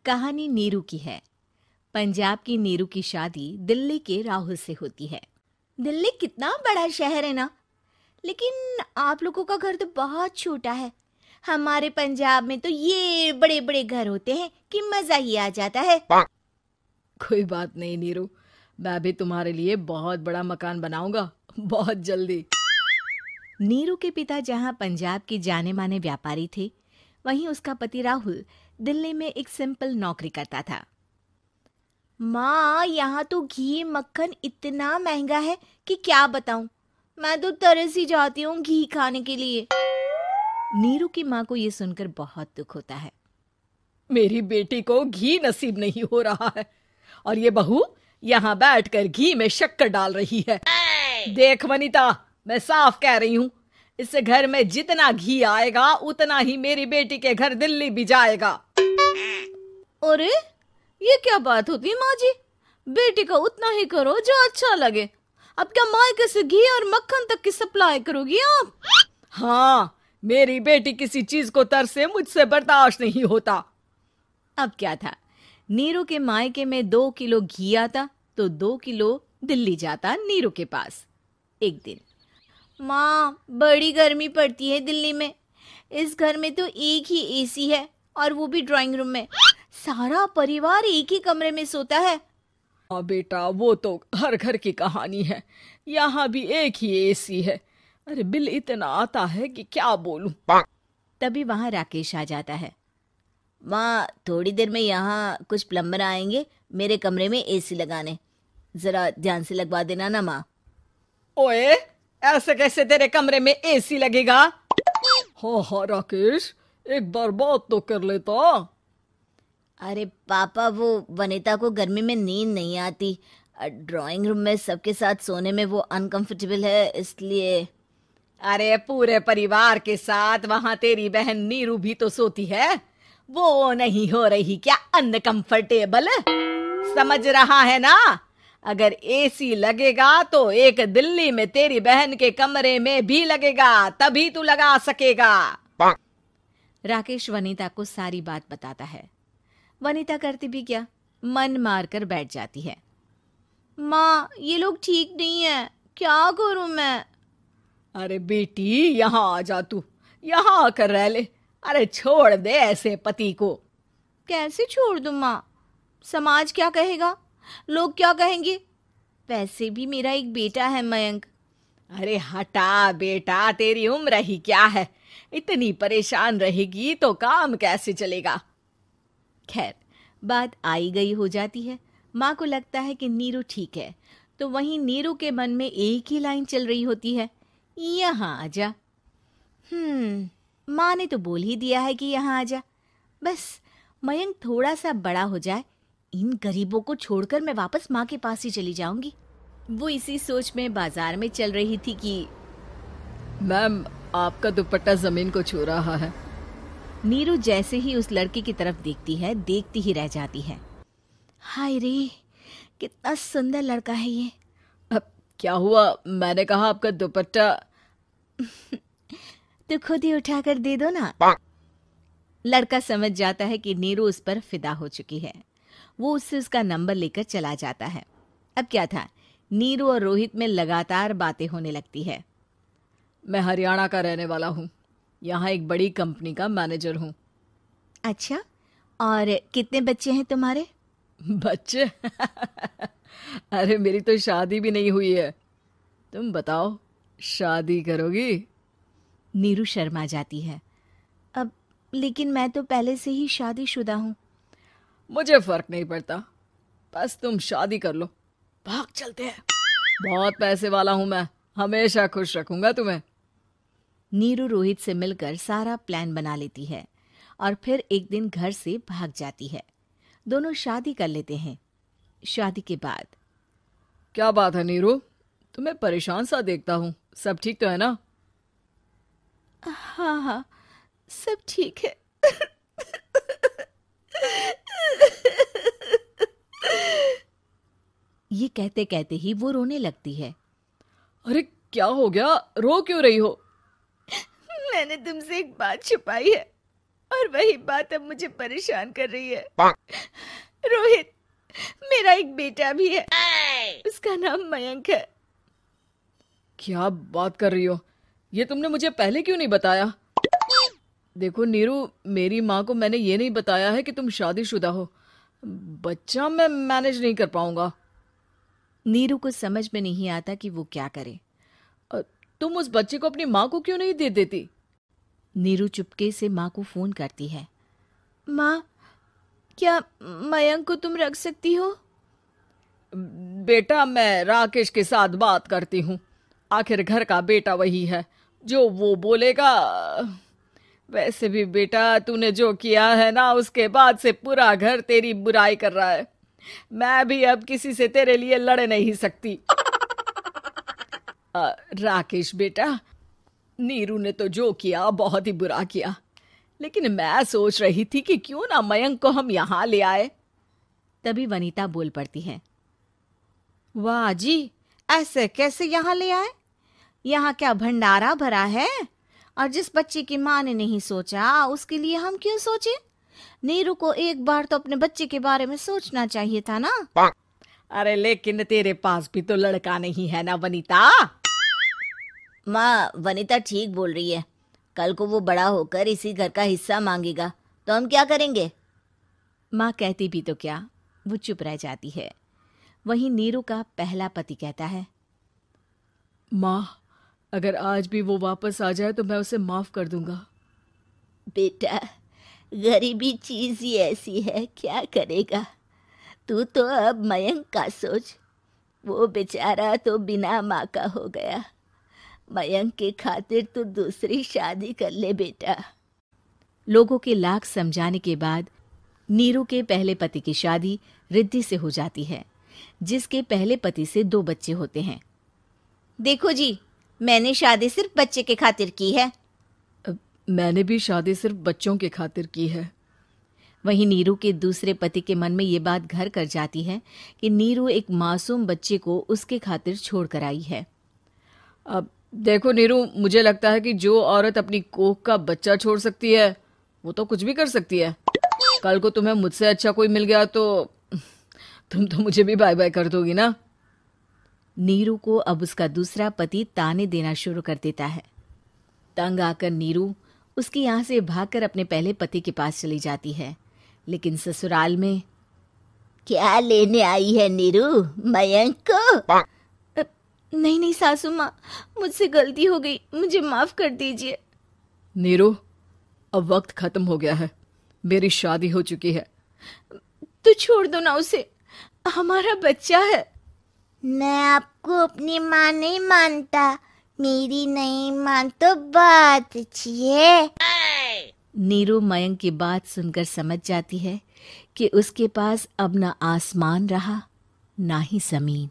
कहानी नीरू की है। पंजाब की नीरू की शादी दिल्ली के राहुल से होती है। दिल्ली कितना बड़ा शहर है ना, लेकिन आप लोगों का घर तो बहुत छोटा है। हमारे पंजाब में तो ये बड़े बड़े घर होते हैं कि मजा ही आ जाता है। कोई बात नहीं नीरू, मैं भी तुम्हारे लिए बहुत बड़ा मकान बनाऊंगा बहुत जल्दी। नीरू के पिता जहाँ पंजाब के जाने माने व्यापारी थे, वहीं उसका पति राहुल दिल्ली में एक सिंपल नौकरी करता था। माँ, यहाँ तो घी मक्खन इतना महंगा है कि क्या बताऊं। मैं तो तरस ही जाती हूँ घी खाने के लिए। नीरू की माँ को ये सुनकर बहुत दुख होता है। मेरी बेटी को घी नसीब नहीं हो रहा है और ये बहू यहाँ बैठकर घी में शक्कर डाल रही है। देख वनिता, मैं साफ कह रही हूँ, इस घर में जितना घी आएगा उतना ही मेरी बेटी के घर दिल्ली भी जाएगा। अरे ये क्या बात होती है माँ जी? बेटी का उतना ही करो जो अच्छा लगे। अब क्या मायके से घी और मक्खन तक की सप्लाई करोगी आप? हाँ, मेरी बेटी किसी चीज को तरसे मुझसे बर्दाश्त नहीं होता। अब क्या था, नीरू के मायके में 2 किलो घी आता तो 2 किलो दिल्ली जाता नीरू के पास। एक दिन, माँ बड़ी गर्मी पड़ती है दिल्ली में। इस घर में तो एक ही एसी है और वो भी ड्राइंग रूम में। सारा परिवार एक ही कमरे में सोता है। हाँ बेटा, वो तो हर घर की कहानी है। यहाँ भी एक ही एसी है। अरे बिल इतना आता है कि क्या बोलूं। तभी वहां राकेश आ जाता है। माँ, थोड़ी देर में यहाँ कुछ प्लम्बर आएंगे मेरे कमरे में एसी लगाने। जरा ध्यान से लगवा देना ना माँ। ओए, ऐसे कैसे तेरे कमरे में एसी लगेगा? हाँ राकेश, एक बार बात तो कर लेता। अरे पापा, वो वनिता को गर्मी में नींद नहीं आती। ड्राइंग रूम में सबके साथ सोने में वो अनकंफर्टेबल है, इसलिए। अरे पूरे परिवार के साथ वहां तेरी बहन नीरू भी तो सोती है। वो नहीं हो रही क्या अनकंफर्टेबल? समझ रहा है ना? अगर एसी लगेगा तो एक दिल्ली में तेरी बहन के कमरे में भी लगेगा, तभी तू लगा सकेगा। राकेश वनिता को सारी बात बताता है। वनिता करती भी क्या, मन मारकर बैठ जाती है। माँ, ये लोग ठीक नहीं है, क्या करूं मैं? अरे बेटी, यहाँ आ जा, तू यहाँ आकर रह ले। अरे छोड़ दे ऐसे पति को। कैसे छोड़ दूं माँ? समाज क्या कहेगा, लोग क्या कहेंगे? वैसे भी मेरा एक बेटा है मयंक। अरे हटा बेटा, तेरी उम्र ही क्या है, इतनी परेशान रहेगी तो काम कैसे चलेगा। खैर, बात आई गई हो जाती है। माँ को लगता है कि नीरू ठीक है, तो वहीं नीरू के मन में एक ही लाइन चल रही होती है, यहाँ आजा। माँ ने तो बोल ही दिया है कि यहाँ आजा। बस मयंक थोड़ा सा बड़ा हो जाए, इन गरीबों को छोड़कर मैं वापस माँ के पास ही चली जाऊंगी। वो इसी सोच में बाजार में चल रही थी कि मैम, आपका दुपट्टा जमीन को छू रहा है। नीरू जैसे ही उस लड़की की तरफ देखती है, देखती ही रह जाती है। हाय रे, कितना सुंदर लड़का है ये। अब क्या हुआ? मैंने कहा आपका दुपट्टा। तो खुद ही उठाकर दे दो ना। लड़का समझ जाता है कि नीरू उस पर फिदा हो चुकी है। वो उससे उसका नंबर लेकर चला जाता है। अब क्या था, नीरू और रोहित में लगातार बातें होने लगती है। मैं हरियाणा का रहने वाला हूँ, यहाँ एक बड़ी कंपनी का मैनेजर हूँ। अच्छा, और कितने बच्चे हैं तुम्हारे? बच्चे? अरे मेरी तो शादी भी नहीं हुई है। तुम बताओ, शादी करोगी? नीरू शर्मा जाती है। अब लेकिन मैं तो पहले से ही शादीशुदा हूँ। मुझे फर्क नहीं पड़ता, बस तुम शादी कर लो, भाग चलते हैं। बहुत पैसे वाला हूं मैं, हमेशा खुश रखूंगा तुम्हें। नीरू रोहित से मिलकर सारा प्लान बना लेती है और फिर एक दिन घर से भाग जाती है। दोनों शादी कर लेते हैं। शादी के बाद, क्या बात है नीरू, तुम्हें परेशान सा देखता हूँ, सब ठीक तो है ना? हाँ हाँ, सब ठीक है। ये कहते कहते ही वो रोने लगती है। अरे क्या हो गया, रो क्यों रही हो? मैंने तुमसे एक बात छुपाई है। और वही बात अब मुझे परेशान कर रही है। रोहित, मेरा एक बेटा भी है, उसका नाम मयंक है। क्या बात कर रही हो? ये तुमने मुझे पहले क्यों नहीं बताया? देखो नीरू, मेरी माँ को मैंने ये नहीं बताया है कि तुम शादीशुदा हो। बच्चा मैं मैनेज नहीं कर पाऊंगा। नीरू को समझ में नहीं आता कि वो क्या करे। तुम उस बच्चे को अपनी माँ को क्यों नहीं दे देती? नीरू चुपके से माँ को फोन करती है। माँ, क्या मयंक को तुम रख सकती हो? बेटा, मैं राकेश के साथ बात करती हूँ। आखिर घर का बेटा वही है, जो वो बोलेगा। वैसे भी बेटा, तूने जो किया है ना, उसके बाद से पूरा घर तेरी बुराई कर रहा है। मैं भी अब किसी से तेरे लिए लड़ नहीं सकती। राकेश बेटा, नीरू ने तो जो किया बहुत ही बुरा किया, लेकिन मैं सोच रही थी कि क्यों ना मयंक को हम यहाँ ले आए। तभी वनीता बोल पड़ती है। वाह जी, ऐसे कैसे यहाँ ले आए? यहाँ क्या भंडारा भरा है? और जिस बच्चे की माँ ने नहीं सोचा, उसके लिए हम क्यों सोचे? नीरू को एक बार तो अपने बच्चे के बारे में सोचना चाहिए था ना। अरे लेकिन तेरे पास भी तो लड़का नहीं है ना वनीता। माँ, वनीता ठीक बोल रही है। कल को वो बड़ा होकर इसी घर का हिस्सा मांगेगा तो हम क्या करेंगे? माँ कहती भी तो क्या, वो चुप रह जाती है। वहीं नीरू का पहला पति कहता है। माँ, अगर आज भी वो वापस आ जाए तो मैं उसे माफ कर दूंगा। बेटा, गरीबी चीज ही ऐसी है, क्या करेगा? तू तो अब मयंक का सोच। वो बेचारा तो बिना माँ का हो गया। मयंक के खातिर तू दूसरी शादी कर ले बेटा। लोगों के लाख समझाने के बाद नीरू के पहले पति की शादी रिद्धि से हो जाती है, जिसके पहले पति से 2 बच्चे होते हैं। देखो जी, मैंने शादी सिर्फ बच्चे के खातिर की है। मैंने भी शादी सिर्फ बच्चों के खातिर की है। वहीं नीरू के दूसरे पति के मन में ये बात घर कर जाती है कि नीरू एक मासूम बच्चे को उसके खातिर छोड़ कर आई है। अब देखो नीरू, मुझे लगता है कि जो औरत अपनी कोख का बच्चा छोड़ सकती है, वो तो कुछ भी कर सकती है। कल को तुम्हें मुझसे अच्छा कोई मिल गया तो तुम तो मुझे भी बाय बाय कर दोगी ना। नीरू को अब उसका दूसरा पति ताने देना शुरू कर देता है। तंग आकर नीरू उसके यहाँ से भागकर अपने पहले पति के पास चली जाती है, लेकिन ससुराल में क्या लेने आई है नीरू, मयंक को? नहीं नहीं सासू माँ, मुझसे गलती हो गई, मुझे माफ कर दीजिए। नीरू, अब वक्त खत्म हो गया है, मेरी शादी हो चुकी है। तो छोड़ दो ना उसे, हमारा बच्चा है। मैं आपको अपनी माँ नहीं मानता, मेरी नहीं मान तो बात अच्छी है। नीरू मयंक की बात सुनकर समझ जाती है कि उसके पास अब ना आसमान रहा ना ही जमीन।